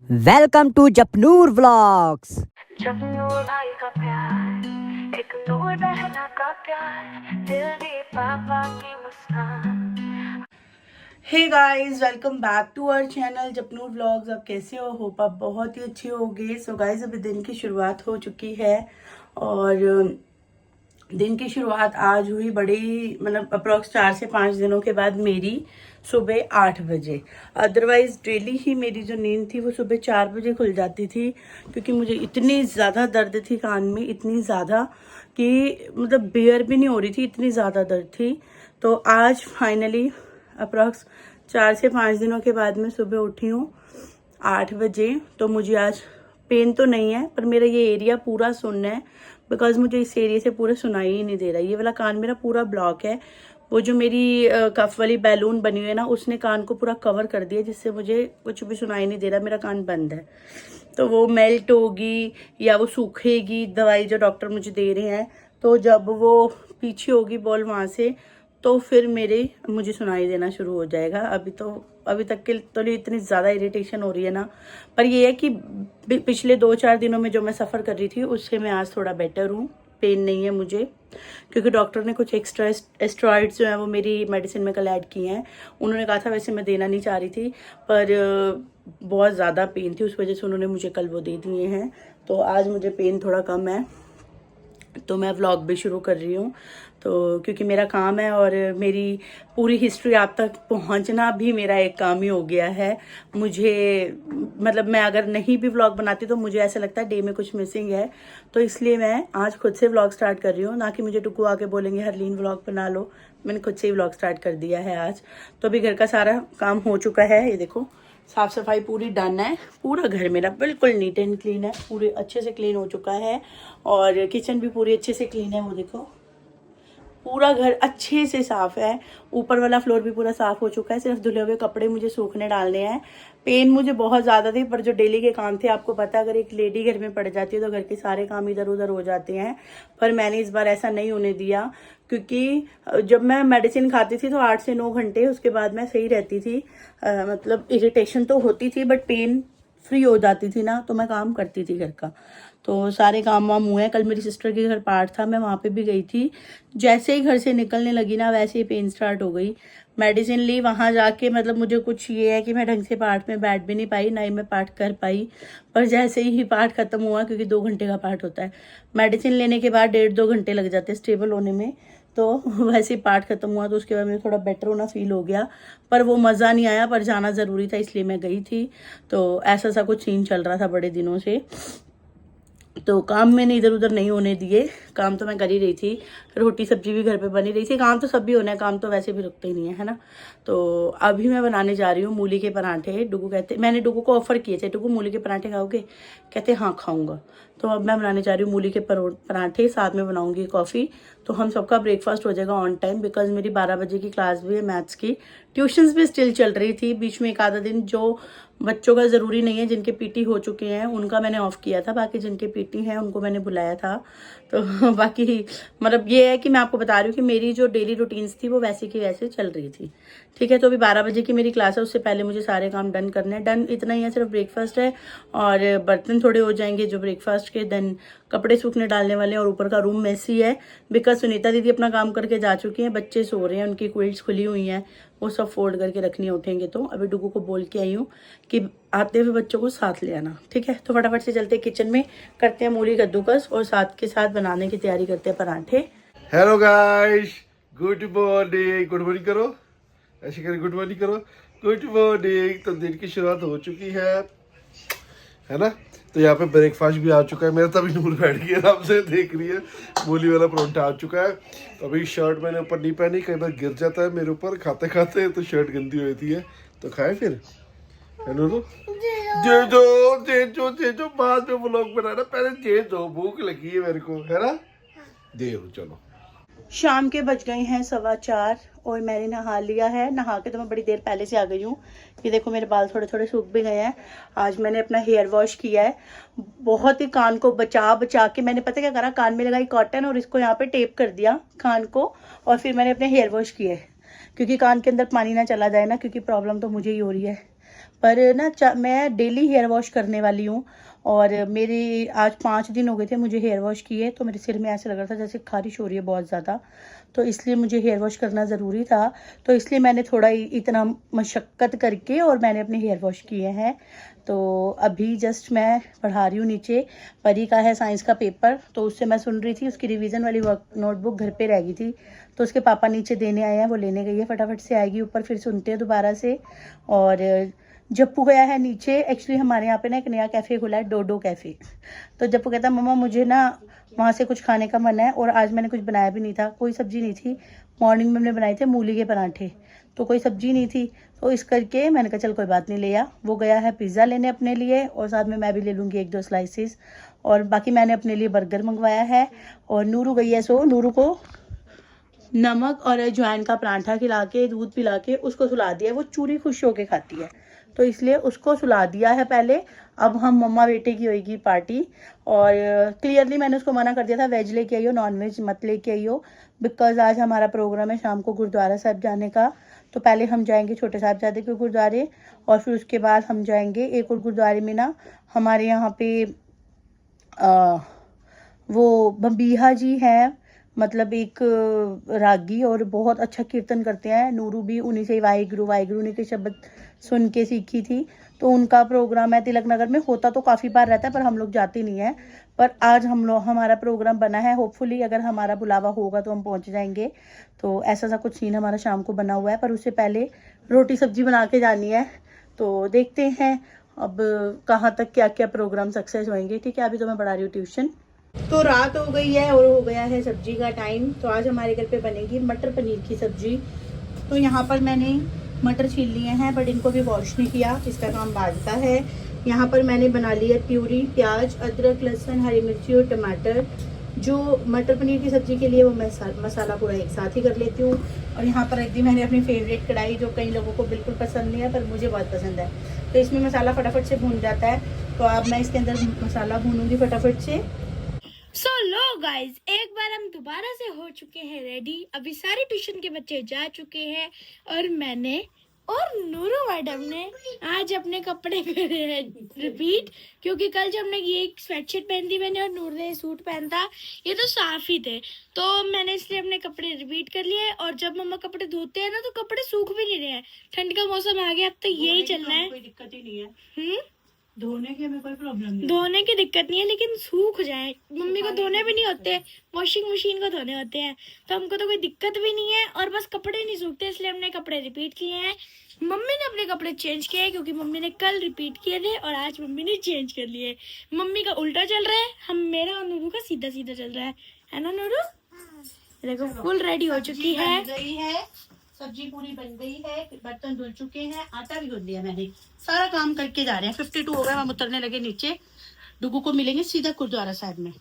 Welcome to Japnoor vlogs. Japnoor भाई का प्यार, एक नूर बहना का प्यार, दिल दी पापा की मुस्कान। Hey guys, welcome back to our channel Japnoor vlogs. आप कैसे हो? होप आप बहुत ही अच्छे होगे। सो गाइस, अभी दिन की शुरुआत हो चुकी है और दिन की शुरुआत आज हुई बड़ी मतलब अप्रॉक्स 4 से 5 दिनों के बाद मेरी सुबह 8 बजे। अदरवाइज डेली ही मेरी जो नींद थी वो सुबह 4 बजे खुल जाती थी, क्योंकि मुझे इतनी ज़्यादा दर्द थी कान में, इतनी ज़्यादा कि मतलब बेयर भी नहीं हो रही थी, इतनी ज़्यादा दर्द थी। तो आज फाइनली अप्रॉक्स 4 से 5 दिनों के बाद मैं सुबह उठी हूँ 8 बजे। तो मुझे आज पेन तो नहीं है, पर मेरा ये एरिया पूरा सुन्न है, बिकॉज मुझे इस एरिया से पूरा सुनाई ही नहीं दे रहा। ये वाला कान मेरा पूरा ब्लॉक है। वो जो मेरी कफ वाली बैलून बनी हुई है ना, उसने कान को पूरा कवर कर दिया, जिससे मुझे कुछ भी सुनाई नहीं दे रहा, मेरा कान बंद है। तो वो मेल्ट होगी या वो सूखेगी दवाई जो डॉक्टर मुझे दे रहे हैं, तो जब वो पीछे होगी बॉल वहाँ से, तो फिर मुझे सुनाई देना शुरू हो जाएगा। अभी तक के तो लिए इतनी ज़्यादा इरिटेशन हो रही है ना, पर ये है कि पिछले 2-4 दिनों में जो मैं सफ़र कर रही थी उससे मैं आज थोड़ा बेटर हूँ। पेन नहीं है मुझे, क्योंकि डॉक्टर ने कुछ एक्स्ट्रा एस्ट्रॉइड्स जो है वो मेरी मेडिसिन में कल ऐड किए हैं। उन्होंने कहा था, वैसे मैं देना नहीं चाह रही थी, पर बहुत ज़्यादा पेन थी, उस वजह से उन्होंने मुझे कल वो दे दिए हैं। तो आज मुझे पेन थोड़ा कम है, तो मैं व्लॉग भी शुरू कर रही हूँ। तो क्योंकि मेरा काम है और मेरी पूरी हिस्ट्री आप तक पहुँचना भी मेरा एक काम ही हो गया है। मुझे मतलब मैं अगर नहीं भी व्लॉग बनाती तो मुझे ऐसा लगता है डे में कुछ मिसिंग है, तो इसलिए मैं आज खुद से व्लॉग स्टार्ट कर रही हूँ। ना कि मुझे टुकू आके बोलेंगे हरलीन व्लॉग बना लो, मैंने खुद से ही व्लॉग स्टार्ट कर दिया है आज। तो अभी घर का सारा काम हो चुका है, ये देखो साफ सफाई पूरी डन है। पूरा घर मेरा बिल्कुल नीट एंड क्लीन है, पूरे अच्छे से क्लीन हो चुका है, और किचन भी पूरी अच्छे से क्लीन है। वो देखो पूरा घर अच्छे से साफ है। ऊपर वाला फ्लोर भी पूरा साफ हो चुका है, सिर्फ धुले हुए कपड़े मुझे सूखने डालने हैं। पेन मुझे बहुत ज़्यादा थी, पर जो डेली के काम थे, आपको पता है अगर एक लेडी घर में पड़ जाती है तो घर के सारे काम इधर उधर हो जाते हैं। पर मैंने इस बार ऐसा नहीं होने दिया, क्योंकि जब मैं मेडिसिन खाती थी तो 8 से 9 घंटे उसके बाद मैं सही रहती थी। मतलब इरिटेशन तो होती थी, बट पेन फ्री हो जाती थी ना, तो मैं काम करती थी घर का। तो सारे काम वाम हुए हैं। कल मेरी सिस्टर के घर पार्ट था, मैं वहाँ पे भी गई थी। जैसे ही घर से निकलने लगी ना, वैसे ही पेन स्टार्ट हो गई। मेडिसिन ली, वहाँ जाके मतलब मुझे कुछ ये है कि मैं ढंग से पार्ट में बैठ भी नहीं पाई, ना ही मैं पार्ट कर पाई। पर जैसे ही पार्ट खत्म हुआ, क्योंकि 2 घंटे का पार्ट होता है, मेडिसिन लेने के बाद 1.5-2 घंटे लग जाते हैं स्टेबल होने में। तो वैसे ही पार्ट खत्म हुआ, तो उसके बाद मुझे थोड़ा बेटर होना फील हो गया। पर वो मज़ा नहीं आया, पर जाना ज़रूरी था इसलिए मैं गई थी। तो ऐसा सा कुछ सीन चल रहा था बड़े दिनों से। तो काम मैंने इधर उधर नहीं होने दिए, काम तो मैं कर ही रही थी। रोटी सब्जी भी घर पे बनी रही थी, काम तो सब भी होना है, काम तो वैसे भी रुकते ही नहीं है ना। तो अभी मैं बनाने जा रही हूँ मूली के पराठे। डुगू कहते, मैंने डुगू को ऑफर किए थे, डुगू मूली के पराठे खाओगे? कहते हाँ खाऊंगा। तो अब मैं बनाने जा रही हूँ मूली के पराठे, साथ में बनाऊंगी कॉफ़ी। तो हम सबका ब्रेकफास्ट हो जाएगा ऑन टाइम, बिकॉज मेरी 12 बजे की क्लास भी है मैथ्स की। ट्यूशन्स भी स्टिल चल रही थी, बीच में एक आधा दिन जो बच्चों का ज़रूरी नहीं है, जिनके पीटी हो चुके हैं उनका मैंने ऑफ किया था, बाकी जिनके पीटी हैं उनको मैंने बुलाया था। तो बाकी मतलब ये है कि मैं आपको बता रही हूँ कि मेरी जो डेली रूटीन्स थी वो वैसे की वैसे चल रही थी। ठीक है, तो अभी 12 बजे की मेरी क्लास है, उससे पहले मुझे सारे काम डन करने हैं। डन इतना ही है, सिर्फ ब्रेकफास्ट है और बर्तन थोड़े हो जाएंगे जो ब्रेकफास्ट के, देन कपड़े सूखने डालने वाले हैं, और ऊपर का रूम मेसी है बिकॉज सुनीता दीदी अपना काम करके जा चुकी हैं, बच्चे सो रहे हैं, उनकी क्विल्ट्स खुली हुई हैं, वो सब फोल्ड करके रखनी उठेंगे। तो अभी डुगू को बोल के आई हूँ कि आते हुए बच्चों को साथ ले आना। ठीक है, तो फटाफट से चलते हैं किचन में, करते हैं मूली कद्दूकस और साथ के साथ बनाने की तैयारी करते हैं पराठे। Hello guys, good morning. Good morning करो, ऐसे करें, गुड मॉर्निंग करो, गुड मॉर्निंग। तो दिन की शुरुआत हो चुकी है ना। तो यहाँ पे ब्रेकफास्ट भी आ चुका है मेरा। तभी नूर बैठ गई आराम से देख रही है, मूली वाला परोठा आ चुका है। तो अभी शर्ट मैंने ऊपर नहीं पहनी, कई बार गिर जाता है मेरे ऊपर खाते खाते, तो शर्ट गंदी होती है। तो खाए फिर, है नूरू? जे जो बाद में व्लॉग बनाना, पहले जे जो भूख लगी है मेरे को, है ना। दे चलो। शाम के बज गए हैं 4:15 और मैंने नहा लिया है। नहा के तो मैं बड़ी देर पहले से आ गई हूँ। ये देखो मेरे बाल थोड़े थोड़े सूख भी गए हैं। आज मैंने अपना हेयर वॉश किया है, बहुत ही कान को बचा बचा के। मैंने पता क्या करा, कान में लगाई कॉटन और इसको यहाँ पे टेप कर दिया कान को, और फिर मैंने अपने हेयर वॉश किए, क्योंकि कान के अंदर पानी ना चला जाए ना, क्योंकि प्रॉब्लम तो मुझे ही हो रही है। पर ना मैं डेली हेयर वॉश करने वाली हूँ, और मेरे आज 5 दिन हो गए थे मुझे हेयर वॉश किए, तो मेरे सिर में ऐसे लग रहा था जैसे खारिश हो रही है बहुत ज़्यादा, तो इसलिए मुझे हेयर वॉश करना ज़रूरी था। तो इसलिए मैंने थोड़ा इतना मशक्क़त करके और मैंने अपने हेयर वॉश किए हैं। तो अभी जस्ट मैं पढ़ा रही हूँ नीचे, परी का है साइंस का पेपर, तो उससे मैं सुन रही थी, उसकी रिवीजन वाली वर्क नोटबुक घर पे रह गई थी, तो उसके पापा नीचे देने आए हैं, वो लेने गई है, फटाफट से आएगी ऊपर, फिर सुनते हैं दोबारा से। और जप्पू गया है नीचे। एक्चुअली हमारे यहाँ पे ना एक नया कैफ़े खुला है, डोडो कैफ़े। तो जप्पू कहता मम्मा मुझे ना वहाँ से कुछ खाने का मन है, और आज मैंने कुछ बनाया भी नहीं था, कोई सब्ज़ी नहीं थी। मॉर्निंग में हमने बनाए थे मूली के पराठे, तो कोई सब्ज़ी नहीं थी, तो इस करके मैंने कहा चल कोई बात नहीं, ले आ। वो गया है पिज़्ज़ा लेने अपने लिए, और साथ में मैं भी ले लूँगी 1-2 स्लाइसेस, और बाकी मैंने अपने लिए बर्गर मंगवाया है। और नूरू गई है, सो नूरू को नमक और अजवाइन का पराठा खिला के, दूध पिला के उसको सुला दिया। वो चूरी खुश होके खाती है, तो इसलिए उसको सुला दिया है पहले। अब हम मम्मा बेटे की होएगी पार्टी, और क्लियरली मैंने उसको मना कर दिया था वेज लेके आइयो, नॉन वेज मत लेके आइयो, बिकॉज आज हमारा प्रोग्राम है शाम को गुरुद्वारा साहब जाने का। तो पहले हम जाएंगे छोटे साहिबजादे के गुरुद्वारे, और फिर उसके बाद हम जाएंगे एक और गुरुद्वारे में ना, हमारे यहाँ पे वो बम्बीहा जी हैं, मतलब एक रागी, और बहुत अच्छा कीर्तन करते हैं। नूरू भी उन्हीं से वाहिगुरु वाहिगुरु उन्हीं के शब्द सुन के सीखी थी। तो उनका प्रोग्राम है तिलक नगर में, होता तो काफ़ी बार रहता है पर हम लोग जाते नहीं हैं। पर आज हमारा प्रोग्राम बना है, होपफुली अगर हमारा बुलावा होगा तो हम पहुंच जाएंगे। तो ऐसा सा कुछ सीन हमारा शाम को बना हुआ है, पर उससे पहले रोटी सब्जी बना के जानी है। तो देखते हैं अब कहाँ तक क्या क्या प्रोग्राम सक्सेस होंगे। ठीक है, अभी तो मैं पढ़ा रही हूँ ट्यूशन। तो रात हो गई है और हो गया है सब्जी का टाइम। तो आज हमारे घर पे बनेगी मटर पनीर की सब्जी। तो यहाँ पर मैंने मटर छील लिए हैं, बट इनको भी वॉश नहीं किया, इसका काम बाद का है। यहाँ पर मैंने बना ली है प्यूरी, प्याज, अदरक, लहसुन, हरी मिर्ची और टमाटर। जो मटर पनीर की सब्ज़ी के लिए वो मैं मसाला पूरा एक साथ ही कर लेती हूँ। और यहाँ पर रख दी मैंने अपनी फेवरेट कढ़ाई, जो कई लोगों को बिल्कुल पसंद नहीं है पर मुझे बहुत पसंद है। तो इसमें मसाला फटाफट से भून जाता है। तो अब मैं इसके अंदर मसाला भूनूंगी फटाफट से। सो लो गाइज, एक बार हम दोबारा से हो चुके हैं रेडी। अभी सारे ट्यूशन के बच्चे जा चुके हैं, और मैंने और नूरू मैडम ने आज अपने कपड़े करे हैं रिपीट, क्योंकि कल जब हमने ये स्वेटशर्ट पहन दी मैंने और नूर ने सूट पहन था, ये तो साफ ही थे, तो मैंने इसलिए अपने कपड़े रिपीट कर लिए। और जब मम्मा कपड़े धोते हैं ना तो कपड़े सूख भी नहीं रहे हैं, ठंड का मौसम आ गया, अब तो यही चलना है। कोई दिक्कत ही नहीं है, धोने की हमें कोई प्रॉब्लम नहीं, धोने की दिक्कत नहीं है, लेकिन सूख जाए। मम्मी को धोने भी नहीं होते, वॉशिंग मशीन को धोने होते हैं, तो हमको तो कोई दिक्कत भी नहीं है। और बस कपड़े नहीं सूखते, इसलिए हमने कपड़े रिपीट किए हैं। मम्मी ने अपने कपड़े चेंज किए हैं, क्योंकि मम्मी ने कल रिपीट किए थे और आज मम्मी ने चेंज कर लिए। मम्मी का उल्टा चल रहा है, हम मेरा और नूरू का सीधा सीधा चल रहा है ना नूरू? देखो फुल रेडी हो चुकी है, सब्जी पूरी बन गई है, बर्तन धुल चुके हैं, आटा भी गूंद दिया मैंने, सारा काम करके जा रहे हैं। 52 हो गए, हम उतरने लगे नीचे। डुगू को मिलेंगे सीधा गुरुद्वारा साहब में।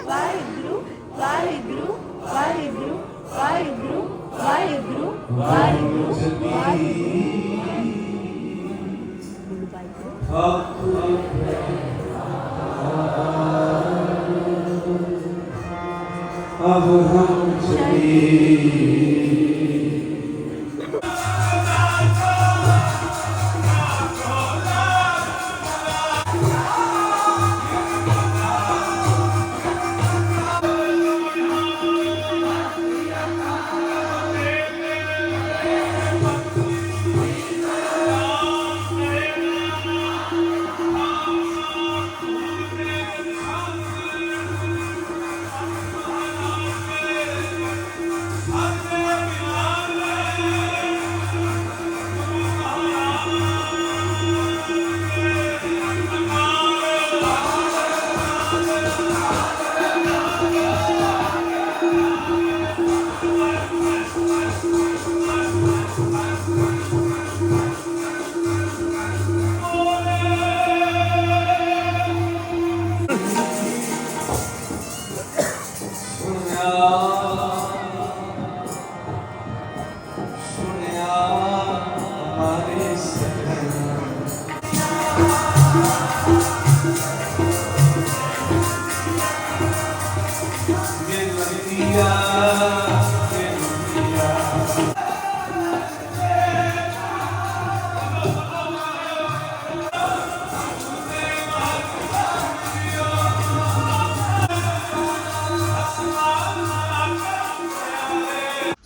ਵਾਹਿਗੁਰੂ ਵਾਹਿਗੁਰੂ ਵਾਹਿਗੁਰੂ ਵਾਹਿਗੁਰੂ ਵਾਹਿਗੁਰੂ ਵਾਹਿਗੁਰੂ अब हम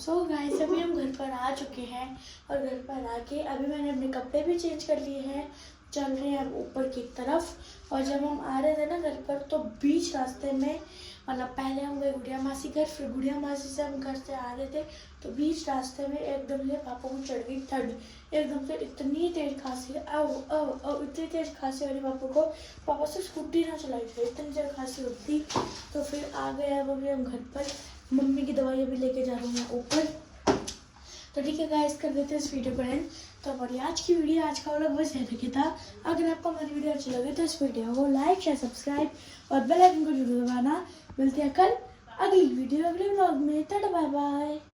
सो गाइस अभी हम घर पर आ चुके हैं और घर पर आके अभी मैंने अपने कपड़े भी चेंज कर लिए हैं, चल रहे हैं अब ऊपर की तरफ। और जब हम आ रहे थे ना घर पर तो बीच रास्ते में मतलब पहले हम गए गुड़िया मासी घर, फिर गुड़िया मासी से हम घर से आ रहे थे तो बीच रास्ते में एकदम से पापा को चढ़ गई ठंड। एकदम से इतनी तेज खांसी, इतनी तेज खांसी वाली पापा से स्कूटी ना चलाई थी, इतनी तेज खांसी होती। तो फिर आ गए अब अभी हम घर पर, मम्मी की दवाई अभी लेके जा रही हूँ ऊपर। तो ठीक है गाइस, कर देते हैं इस वीडियो को एंड। तो हमारी आज की वीडियो, आज का व्लॉग बस यही था। अगर आपको हमारी वीडियो अच्छी लगे तो इस वीडियो को लाइक शेयर सब्सक्राइब और बेल आइकन को जरूर दबाना। मिलते हैं कल अगली वीडियो अगले व्लॉग में। Tata bye bye.